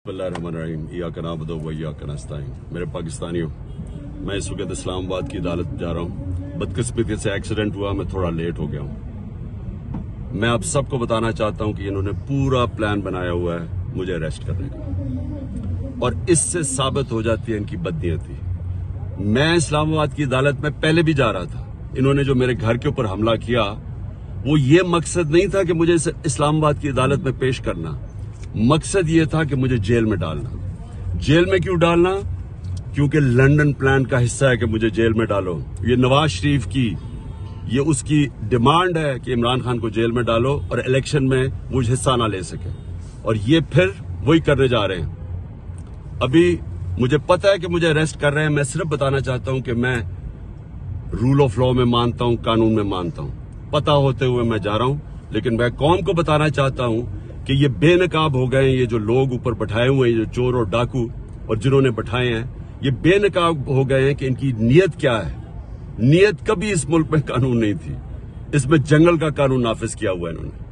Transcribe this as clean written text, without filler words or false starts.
बिस्मिल्लाहिर्रहमानिर्रहीम इय्याका नअबुदु व इय्याका नस्तईन। मेरे पाकिस्तानियों, मैं इस वक्त इस्लामाबाद की अदालत जा रहा हूँ। बदकिस्मती से एक्सीडेंट हुआ, मैं थोड़ा लेट हो गया हूँ। मैं आप सबको बताना चाहता हूँ कि इन्होंने पूरा प्लान बनाया हुआ है मुझे अरेस्ट करने का, और इससे साबित हो जाती है इनकी बदनीयती। मैं इस्लामाबाद की अदालत में पहले भी जा रहा था। इन्होंने जो मेरे घर के ऊपर हमला किया, वो ये मकसद नहीं था कि मुझे इस्लामाबाद की अदालत में पेश करना। मकसद ये था कि मुझे जेल में डालना। जेल में क्यों डालना? क्योंकि लंदन प्लान का हिस्सा है कि मुझे जेल में डालो। ये नवाज शरीफ की, ये उसकी डिमांड है कि इमरान खान को जेल में डालो और इलेक्शन में वो हिस्सा ना ले सके, और ये फिर वही करने जा रहे हैं। अभी मुझे पता है कि मुझे अरेस्ट कर रहे हैं। मैं सिर्फ बताना चाहता हूं कि मैं रूल ऑफ लॉ में मानता हूं, कानून में मानता हूं। पता होते हुए मैं जा रहा हूं, लेकिन मैं कौम को बताना चाहता हूं कि ये बेनकाब हो गए हैं। ये जो लोग ऊपर बैठाए हुए हैं, जो चोर और डाकू और जिन्होंने बैठाए हैं, ये बेनकाब हो गए हैं कि इनकी नीयत क्या है। नीयत कभी इस मुल्क में कानून नहीं थी। इसमें जंगल का कानून नाफिज किया हुआ है इन्होंने।